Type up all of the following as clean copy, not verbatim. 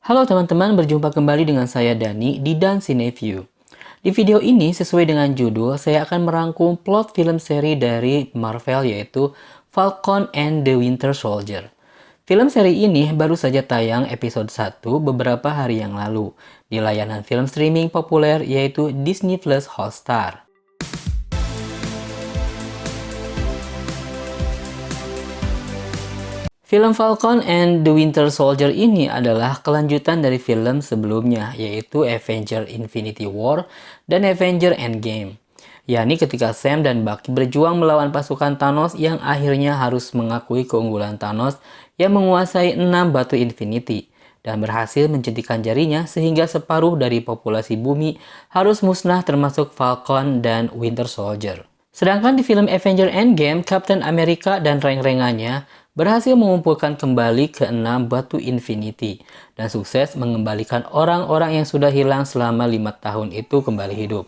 Halo teman-teman, berjumpa kembali dengan saya Dani di Dan Cineview. Di video ini, sesuai dengan judul, saya akan merangkum plot film seri dari Marvel yaitu Falcon and the Winter Soldier. Film seri ini baru saja tayang episode 1 beberapa hari yang lalu di layanan film streaming populer yaitu Disney Plus Hotstar. Film Falcon and the Winter Soldier ini adalah kelanjutan dari film sebelumnya, yaitu Avenger Infinity War dan Avenger Endgame. Yakni ketika Sam dan Bucky berjuang melawan pasukan Thanos yang akhirnya harus mengakui keunggulan Thanos yang menguasai 6 batu Infinity dan berhasil menjentikan jarinya sehingga separuh dari populasi bumi harus musnah termasuk Falcon dan Winter Soldier. Sedangkan di film Avenger Endgame, Captain America dan reng-rengannya berhasil mengumpulkan kembali ke-6 batu Infinity dan sukses mengembalikan orang-orang yang sudah hilang selama 5 tahun itu kembali hidup.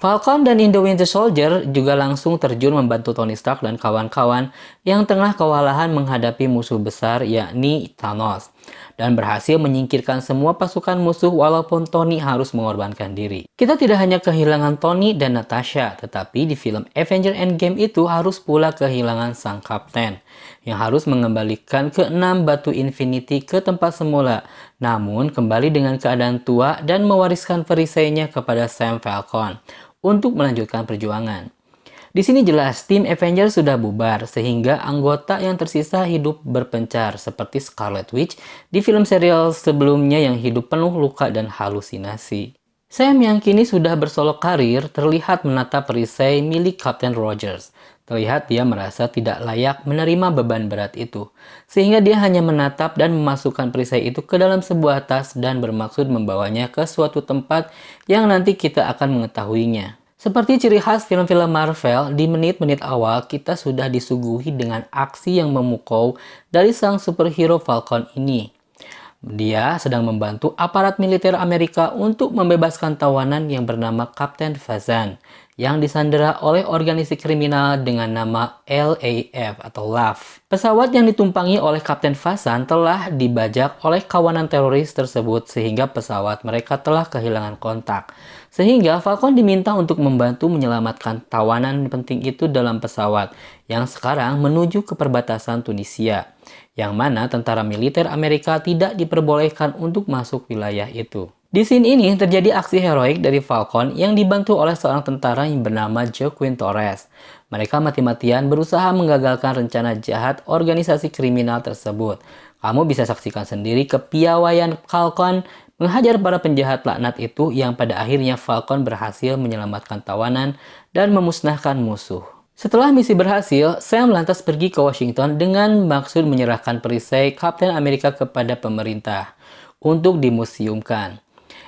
Falcon dan The Winter Soldier juga langsung terjun membantu Tony Stark dan kawan-kawan yang tengah kewalahan menghadapi musuh besar yakni Thanos dan berhasil menyingkirkan semua pasukan musuh walaupun Tony harus mengorbankan diri. Kita tidak hanya kehilangan Tony dan Natasha, tetapi di film Avenger Endgame itu harus pula kehilangan sang kapten yang harus mengembalikan ke-6 batu Infinity ke tempat semula, namun kembali dengan keadaan tua dan mewariskan perisainya kepada Sam Falcon untuk melanjutkan perjuangan. Di sini jelas tim Avengers sudah bubar sehingga anggota yang tersisa hidup berpencar seperti Scarlet Witch di film serial sebelumnya yang hidup penuh luka dan halusinasi. Sam yang kini sudah bersolok karir terlihat menatap perisai milik Captain Rogers. Terlihat dia merasa tidak layak menerima beban berat itu, sehingga dia hanya menatap dan memasukkan perisai itu ke dalam sebuah tas dan bermaksud membawanya ke suatu tempat yang nanti kita akan mengetahuinya. Seperti ciri khas film-film Marvel, di menit-menit awal kita sudah disuguhi dengan aksi yang memukau dari sang superhero Falcon ini. Dia sedang membantu aparat militer Amerika untuk membebaskan tawanan yang bernama Kapten Fazan yang disandera oleh organisasi kriminal dengan nama LAF atau LAF. Pesawat yang ditumpangi oleh Kapten Fazan telah dibajak oleh kawanan teroris tersebut sehingga pesawat mereka telah kehilangan kontak. Sehingga Falcon diminta untuk membantu menyelamatkan tawanan penting itu dalam pesawat yang sekarang menuju ke perbatasan Tunisia, yang mana tentara militer Amerika tidak diperbolehkan untuk masuk wilayah itu. Di scene ini terjadi aksi heroik dari Falcon yang dibantu oleh seorang tentara yang bernama Joaquin Torres. Mereka mati-matian berusaha menggagalkan rencana jahat organisasi kriminal tersebut. Kamu bisa saksikan sendiri kepiawaian Falcon menghajar para penjahat laknat itu yang pada akhirnya Falcon berhasil menyelamatkan tawanan dan memusnahkan musuh. Setelah misi berhasil, Sam lantas pergi ke Washington dengan maksud menyerahkan perisai Kapten Amerika kepada pemerintah untuk dimuseumkan.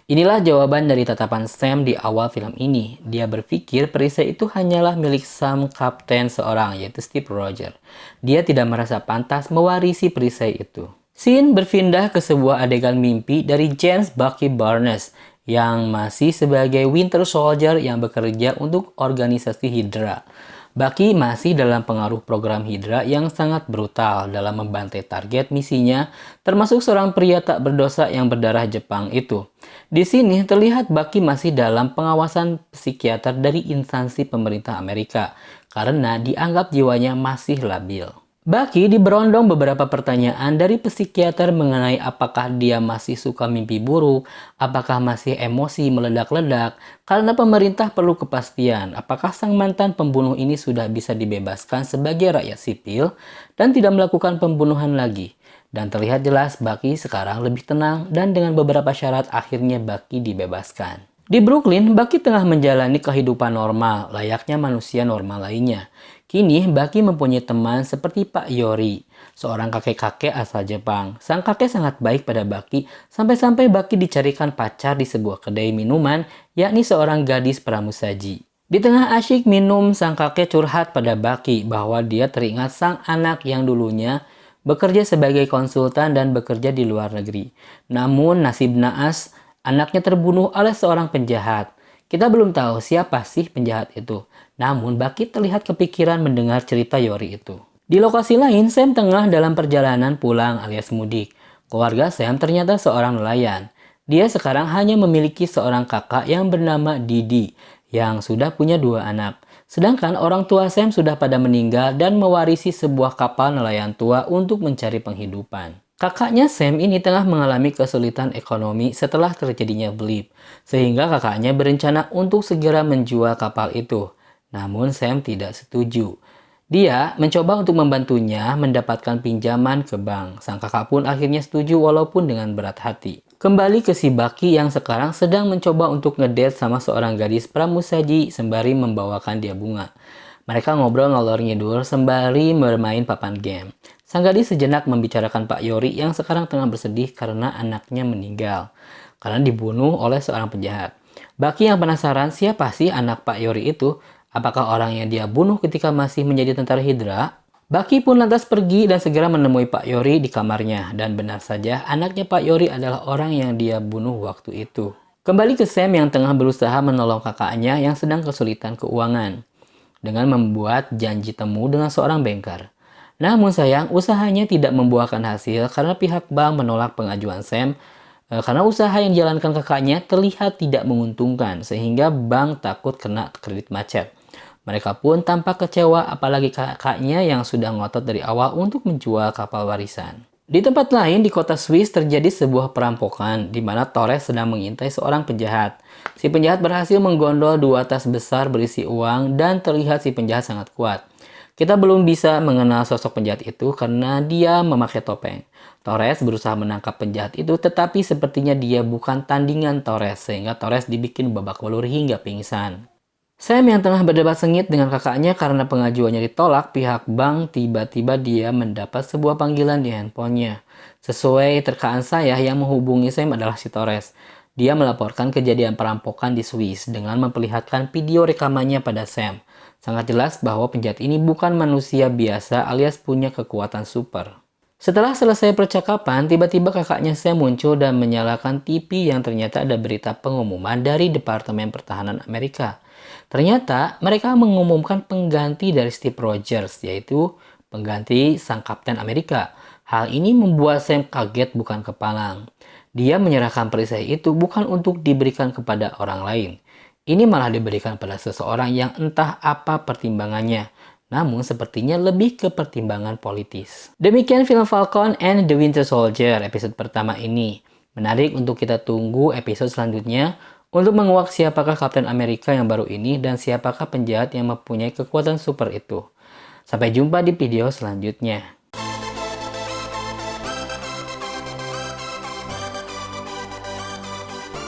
Inilah jawaban dari tatapan Sam di awal film ini. Dia berpikir perisai itu hanyalah milik sang kapten seorang, yaitu Steve Rogers. Dia tidak merasa pantas mewarisi perisai itu. Scene berpindah ke sebuah adegan mimpi dari James Bucky Barnes yang masih sebagai Winter Soldier yang bekerja untuk organisasi Hydra. Bucky masih dalam pengaruh program Hydra yang sangat brutal dalam membantai target misinya, termasuk seorang pria tak berdosa yang berdarah Jepang itu. Di sini terlihat Bucky masih dalam pengawasan psikiater dari instansi pemerintah Amerika karena dianggap jiwanya masih labil. Bucky diberondong beberapa pertanyaan dari psikiater mengenai apakah dia masih suka mimpi buruk, apakah masih emosi meledak-ledak, karena pemerintah perlu kepastian apakah sang mantan pembunuh ini sudah bisa dibebaskan sebagai rakyat sipil dan tidak melakukan pembunuhan lagi. Dan terlihat jelas Bucky sekarang lebih tenang dan dengan beberapa syarat akhirnya Bucky dibebaskan. Di Brooklyn, Bucky tengah menjalani kehidupan normal, layaknya manusia normal lainnya. Kini, Bucky mempunyai teman seperti Pak Yori, seorang kakek-kakek asal Jepang. Sang kakek sangat baik pada Bucky, sampai-sampai Bucky dicarikan pacar di sebuah kedai minuman, yakni seorang gadis pramusaji. Di tengah asyik minum, sang kakek curhat pada Bucky bahwa dia teringat sang anak yang dulunya bekerja sebagai konsultan dan bekerja di luar negeri. Namun, nasib naas, anaknya terbunuh oleh seorang penjahat. Kita belum tahu siapa sih penjahat itu. Namun, Bucky terlihat kepikiran mendengar cerita Yori itu. Di lokasi lain, Sam tengah dalam perjalanan pulang alias mudik. Keluarga Sam ternyata seorang nelayan. Dia sekarang hanya memiliki seorang kakak yang bernama Didi, yang sudah punya 2 anak. Sedangkan orang tua Sam sudah pada meninggal dan mewarisi sebuah kapal nelayan tua untuk mencari penghidupan. Kakaknya Sam ini tengah mengalami kesulitan ekonomi setelah terjadinya blip, sehingga kakaknya berencana untuk segera menjual kapal itu. Namun Sam tidak setuju. Dia mencoba untuk membantunya mendapatkan pinjaman ke bank. Sang kakak pun akhirnya setuju walaupun dengan berat hati. Kembali ke si Baki yang sekarang sedang mencoba untuk ngedate sama seorang gadis pramusaji sembari membawakan dia bunga. Mereka ngobrol ngalor ngidul sembari bermain papan game. Sang gadis sejenak membicarakan Pak Yori yang sekarang tengah bersedih karena anaknya meninggal. Karena dibunuh oleh seorang penjahat. Baki yang penasaran siapa sih anak Pak Yori itu? Apakah orang yang dia bunuh ketika masih menjadi tentara Hydra? Baki pun lantas pergi dan segera menemui Pak Yori di kamarnya. Dan benar saja, anaknya Pak Yori adalah orang yang dia bunuh waktu itu. Kembali ke Sam yang tengah berusaha menolong kakaknya yang sedang kesulitan keuangan. Dengan membuat janji temu dengan seorang banker. Namun sayang, usahanya tidak membuahkan hasil karena pihak bank menolak pengajuan Sam karena usaha yang dijalankan kakaknya terlihat tidak menguntungkan sehingga bank takut kena kredit macet. Mereka pun tampak kecewa apalagi kakaknya yang sudah ngotot dari awal untuk menjual kapal warisan. Di tempat lain di kota Swiss terjadi sebuah perampokan di mana Torres sedang mengintai seorang penjahat. Si penjahat berhasil menggondol 2 tas besar berisi uang dan terlihat si penjahat sangat kuat. Kita belum bisa mengenal sosok penjahat itu karena dia memakai topeng. Torres berusaha menangkap penjahat itu tetapi sepertinya dia bukan tandingan Torres sehingga Torres dibikin babak belur hingga pingsan. Sam yang tengah berdebat sengit dengan kakaknya karena pengajuannya ditolak pihak bank, tiba-tiba dia mendapat sebuah panggilan di handphonenya. Sesuai terkaan saya yang menghubungi Sam adalah si Torres. Dia melaporkan kejadian perampokan di Swiss dengan memperlihatkan video rekamannya pada Sam. Sangat jelas bahwa penjahat ini bukan manusia biasa alias punya kekuatan super. Setelah selesai percakapan, tiba-tiba kakaknya Sam muncul dan menyalakan TV yang ternyata ada berita pengumuman dari Departemen Pertahanan Amerika. Ternyata mereka mengumumkan pengganti dari Steve Rogers, yaitu pengganti sang Kapten Amerika. Hal ini membuat Sam kaget bukan kepalang. Dia menyerahkan perisai itu bukan untuk diberikan kepada orang lain. Ini malah diberikan pada seseorang yang entah apa pertimbangannya. Namun sepertinya lebih ke pertimbangan politis. Demikian film Falcon and the Winter Soldier episode pertama ini. Menarik untuk kita tunggu episode selanjutnya untuk menguak siapakah Kapten Amerika yang baru ini dan siapakah penjahat yang mempunyai kekuatan super itu. Sampai jumpa di video selanjutnya.